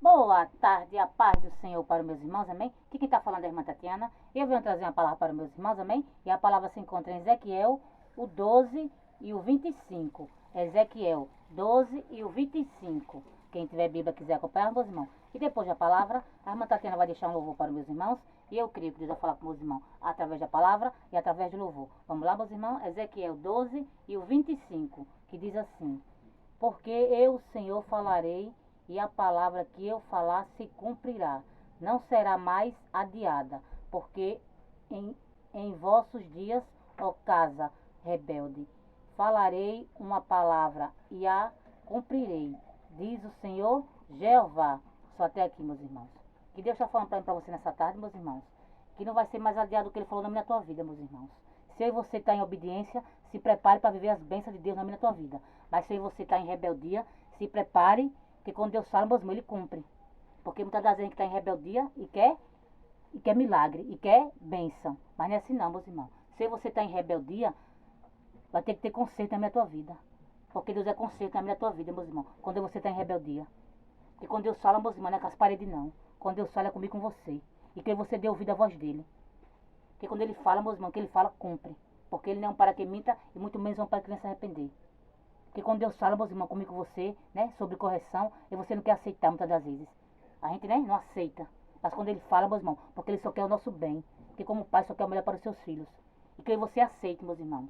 Boa tarde, a paz do Senhor para os meus irmãos, amém? Aqui quem está falando é a irmã Tatiana. Eu venho trazer uma palavra para os meus irmãos, amém? E a palavra se encontra em Ezequiel, o 12 e o 25. Ezequiel 12 e o 25. Quem tiver Bíblia quiser acompanhar, meus irmãos. E depois da palavra, a irmã Tatiana vai deixar um louvor para os meus irmãos. E eu creio que Deus vai falar com os meus irmãos através da palavra e através do louvor. Vamos lá, meus irmãos? Ezequiel 12 e o 25, que diz assim: Porque eu, Senhor, falarei, e a palavra que eu falar se cumprirá, não será mais adiada, porque em vossos dias, ó casa rebelde, falarei uma palavra e a cumprirei, diz o Senhor Jeová. Só até aqui, meus irmãos. Que Deus está falando para você nessa tarde, meus irmãos, que não vai ser mais adiado o que Ele falou na minha tua vida, meus irmãos. Se eu e você está em obediência, se prepare para viver as bênçãos de Deus na minha tua vida. Mas se eu e você está em rebeldia, se prepare, porque quando Deus fala, meus irmãos, Ele cumpre. Porque muitas das vezes a gente está em rebeldia e quer milagre, e quer bênção. Mas não é assim não, meus irmãos. Se você está em rebeldia, vai ter que ter conserto na minha tua vida. Porque Deus é conserto na minha tua vida, meus irmãos. Quando você está em rebeldia. Porque quando Deus fala, meus irmãos, não é com as paredes não. Quando Deus fala é comigo, com você. E que você dê ouvido à voz dele. Porque quando ele fala, meus irmãos, que ele fala, cumpre. Porque ele não é um para que minta e muito menos um para que venha se arrepender. Porque quando Deus fala, meus irmãos, comigo, com você, né, sobre correção, e você não quer aceitar muitas das vezes. A gente, né, não aceita. Mas quando ele fala, meus irmãos, porque ele só quer o nosso bem. Porque como pai só quer o melhor para os seus filhos. E que você aceite, meus irmãos.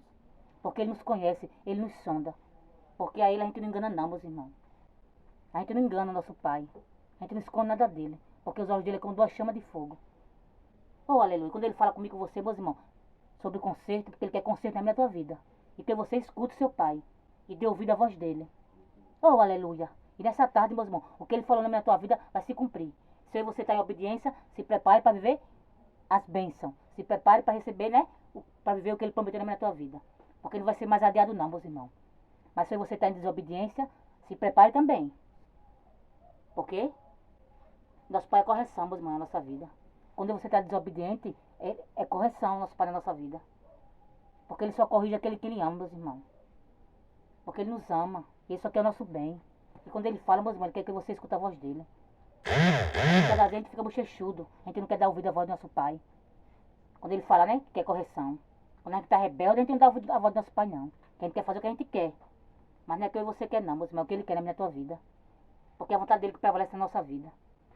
Porque ele nos conhece, ele nos sonda. Porque a ele a gente não engana não, meus irmãos. A gente não engana o nosso pai. A gente não esconde nada dele. Porque os olhos dele é como duas chamas de fogo. Oh, aleluia. Quando ele fala comigo, você, meus irmãos, sobre conserto, porque ele quer conserto na minha tua vida. E que você escute seu pai. E dê ouvido à voz dele. Oh, aleluia. E nessa tarde, meus irmãos, o que ele falou na minha tua vida vai se cumprir. Se você está em obediência, se prepare para viver as bênçãos. Se prepare para receber, né? Para viver o que ele prometeu na minha tua vida. Porque não vai ser mais adiado não, meus irmãos. Mas se você está em desobediência, se prepare também. Porque nosso pai é correção, meus irmãos, na nossa vida. Quando você está desobediente, é correção nosso pai na nossa vida. Porque ele só corrige aquele que ele ama, meus irmãos. Porque ele nos ama. Ele só quer o nosso bem. E quando ele fala, meus irmãos, ele quer que você escute a voz dele. Cada vez a gente fica bochechudo. A gente não quer dar ouvido à voz do nosso pai. Quando ele fala, né, que quer correção. Quando a gente está rebelde, a gente não dá ouvido à voz do nosso pai, não. Que a gente quer fazer o que a gente quer. Mas não é o que você quer, não, meus irmãos. É o que ele quer na minha tua vida. Porque é a vontade dele que prevalece na nossa vida.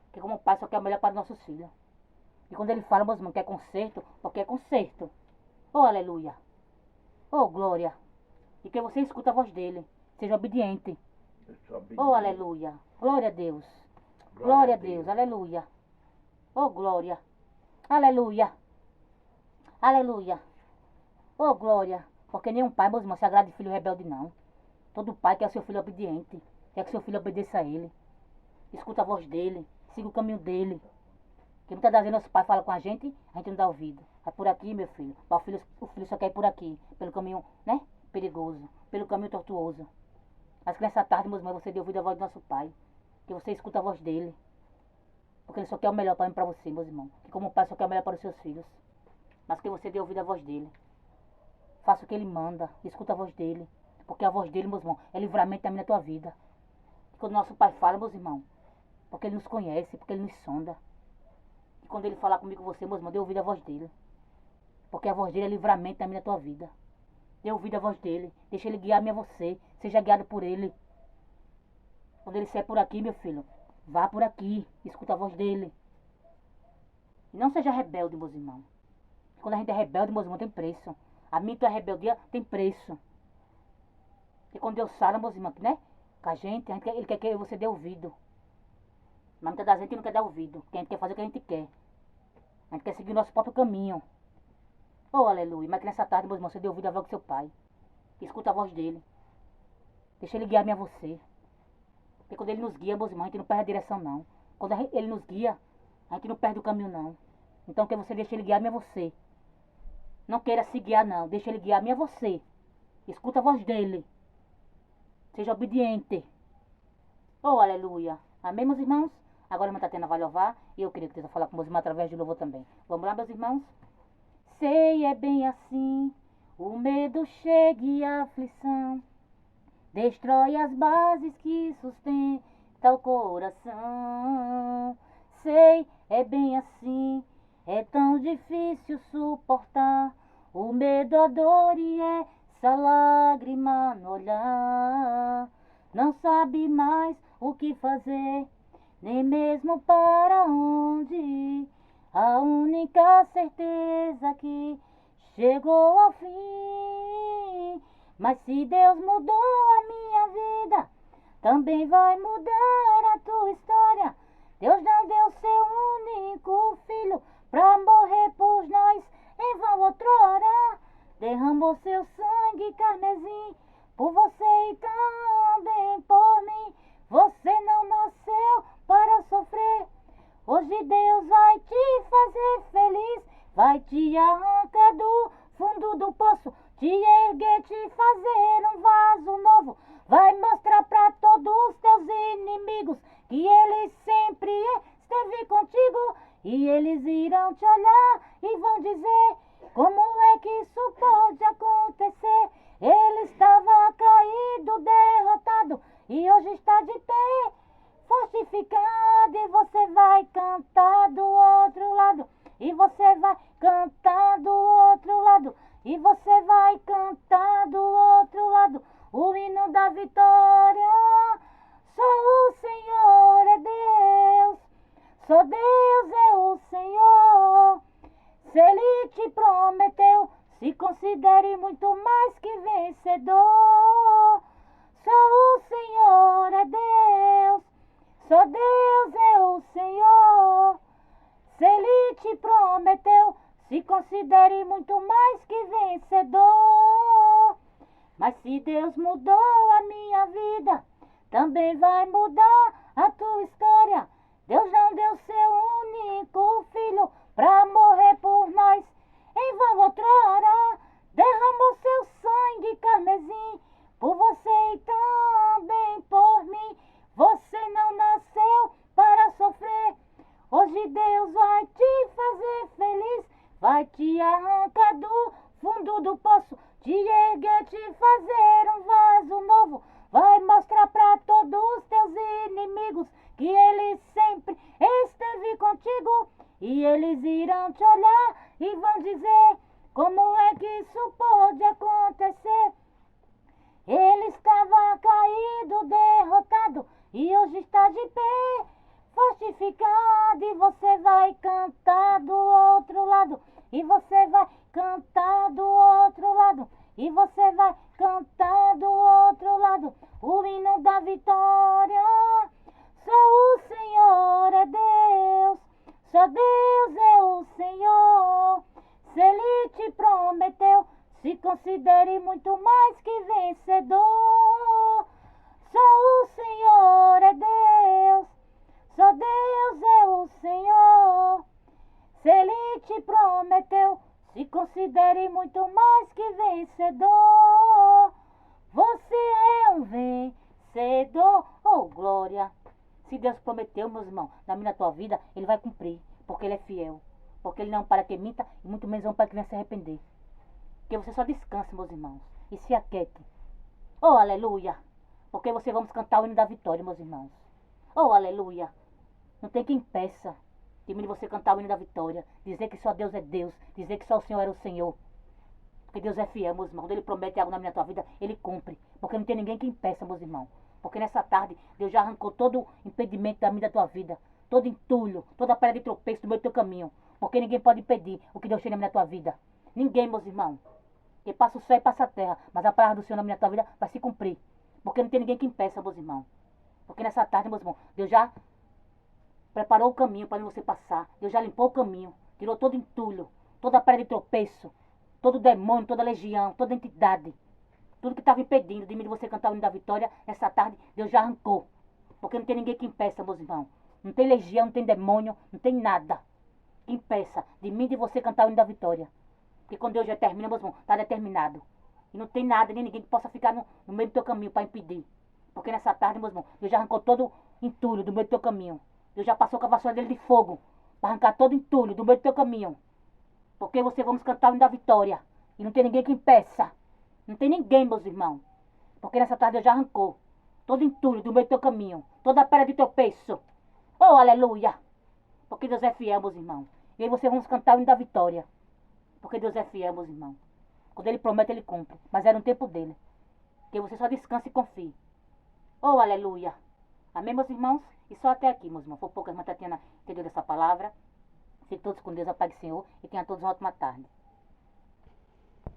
Porque como pai só quer o melhor para os nossos filhos. E quando ele fala, meus irmãos, que é conserto, porque é conserto. Oh, aleluia. Oh, glória. E que você escuta a voz dele. Seja obediente. Oh, aleluia. Glória a Deus. Glória a Deus. Aleluia. Oh, glória. Aleluia. Aleluia. Oh, glória. Porque nenhum pai, meus irmãos, se agrada de filho rebelde, não. Todo pai quer seu filho obediente. Quer que seu filho obedeça a ele. Escuta a voz dele. Siga o caminho dele. Porque muitas das vezes nosso pai fala com a gente não dá ouvido. É por aqui, meu filho. O filho só quer ir por aqui. Pelo caminho, né? Perigoso. Pelo caminho tortuoso. Mas que nessa tarde, meus irmãos, você dê ouvido à voz do nosso pai. Que você escuta a voz dele. Porque ele só quer o melhor para mim e para você, meus irmãos. Que como pai só quer o melhor para os seus filhos. Mas que você dê ouvido à voz dele. Faça o que ele manda. Escuta a voz dele. Porque a voz dele, meus irmãos, é livramento da minha tua vida. E quando nosso pai fala, meus irmãos, porque ele nos conhece, porque ele nos sonda. E quando ele falar comigo, você, meus irmãos, dê ouvido à voz dele. Porque a voz dele é livramento da minha tua vida. Dê ouvido à voz dele. Deixa ele guiar-me a você. Seja guiado por ele. Quando ele disser por aqui, meu filho, vá por aqui. Escuta a voz dele. E não seja rebelde, meus irmãos. Quando a gente é rebelde, meus irmãos, tem preço. A minha tua rebeldia tem preço. E quando Deus fala, meus irmãos, né? Com a gente ele quer que você dê ouvido. Mas muitas das vezes a gente não quer dar ouvido. Porque a gente quer fazer o que a gente quer. A gente quer seguir o nosso próprio caminho. Oh, aleluia. Mas que nessa tarde, meus irmãos, você dê ouvido à voz do seu pai. Escuta a voz dele. Deixa ele guiar-me a você. Porque quando ele nos guia, meus irmãos, a gente não perde a direção, não. Quando ele nos guia, a gente não perde o caminho, não. Então que você deixe ele guiar-me a você. Não queira se guiar, não. Deixa ele guiar-me a você. Escuta a voz dele. Seja obediente. Oh, aleluia. Amém, meus irmãos? Agora a irmã Tatiana vai louvar. E eu queria que Deus falar com meus irmãos através de louvor também. Vamos lá, meus irmãos? Sei, é bem assim. O medo chega e a aflição destrói as bases que sustentam o coração. É bem assim, é tão difícil suportar o medo, a dor e essa lágrima no olhar. Não sabe mais o que fazer, nem mesmo para onde ir. A única certeza que chegou ao fim. Mas se Deus mudou a minha vida, também vai mudar a tua história. Deus não deu seu único filho pra morrer por nós em vão outrora. Derramou seu sangue carmesim por você e também por mim. Você não nasceu para sofrer. Hoje Deus vai te fazer feliz. Vai te arrancar do fundo do poço, te erguer, te fazer um vaso novo. Vai mostrar para todos os teus inimigos que Ele sempre esteve contigo. E eles irão te olhar e vão dizer: como é que isso pode acontecer? Ele estava caído, derrotado, e hoje está de pé, fortificado. E você vai cantar do outro lado, e você vai cantar do outro lado, e você vai cantar do outro lado o hino da vitória. Só o Senhor é Deus, só Deus é o Senhor. Se Ele te prometeu, se considere muito mais que vencedor. Só o Senhor é Deus, só Deus é o Senhor. Se Ele te prometeu, se considere muito mais que vencedor. Mas se Deus mudou a minha vida, também vai mudar a tua história. Deus não deu seu único filho pra morrer por nós em vão outrora. Derramou seu sangue carmesim por você e também por mim. Você não nasceu para sofrer. Hoje Deus vai te fazer feliz. Vai te arrancar do fundo do poço, te erguer, te fazer um vaso novo. Vai mostrar para todos os teus inimigos que Ele sempre esteve contigo. E eles irão te olhar e vão dizer: como é que isso pode acontecer? Ele estava caído, derrotado, e hoje está de pé, fortificado. E você vai cantar do outro lado, e você vai cantar do outro lado, e você vai cantar do outro lado o hino da vitória. Só o Senhor é Deus, só Deus é o Senhor. Se Ele te prometeu, se considere muito mais que vencedor. Só o Senhor é Deus, só Deus é o Senhor. Se Ele te prometeu, se considere muito mais que vencedor. Você é um vencedor, oh glória. Se Deus prometeu, meus irmãos, na minha tua vida, Ele vai cumprir, porque Ele é fiel. Porque Ele não é um para que minta, e muito menos é um para que venha se arrepender. Que você só descanse, meus irmãos, e se aquiete. Oh, aleluia! Porque você vamos cantar o hino da vitória, meus irmãos. Oh, aleluia! Não tem quem impeça de mim você cantar o hino da vitória, dizer que só Deus é Deus, dizer que só o Senhor era o Senhor. Porque Deus é fiel, meus irmãos. Quando Ele promete algo na minha tua vida, Ele cumpre. Porque não tem ninguém que impeça, meus irmãos. Porque nessa tarde, Deus já arrancou todo o impedimento da minha da tua vida, todo entulho, toda a pedra de tropeço do meu teu caminho. Porque ninguém pode impedir o que Deus tem na minha tua vida. Ninguém, meus irmãos. Que passa o céu e passa a terra, mas a palavra do Senhor na minha tua vida vai se cumprir. Porque não tem ninguém que impeça, meus irmãos. Porque nessa tarde, meus irmãos, Deus já preparou o caminho para você passar. Deus já limpou o caminho, tirou todo entulho, toda a pedra de tropeço, todo demônio, toda legião, toda entidade. Tudo que estava impedindo de mim de você cantar o hino da vitória, nessa tarde, Deus já arrancou. Porque não tem ninguém que impeça, meus irmãos. Não tem legião, não tem demônio, não tem nada que impeça de mim de você cantar o hino da vitória. Porque quando Deus já termina, meus irmãos, está determinado. E não tem nada, nem ninguém que possa ficar no meio do teu caminho para impedir. Porque nessa tarde, meus irmãos, Deus já arrancou todo o entulho do meio do teu caminho. Deus já passou com a vassoura dele de fogo para arrancar todo o entulho do meio do teu caminho. Porque você vamos cantar o hino da vitória. E não tem ninguém que impeça. Não tem ninguém, meus irmãos. Porque nessa tarde Deus já arrancou todo entulho do meio do teu caminho. Toda a pedra de tropeço. Oh, aleluia. Porque Deus é fiel, meus irmãos. E aí vocês vão cantar o hino da vitória. Porque Deus é fiel, meus irmãos. Quando Ele promete, Ele cumpre. Mas é no tempo dele. Que você só descanse e confie. Oh, aleluia. Amém, meus irmãos? E só até aqui, meus irmãos. Foi pouco a irmã Tatiana entendeu dessa palavra. Fiquem todos com Deus, a paz do Senhor. E tenham todos uma ótima tarde.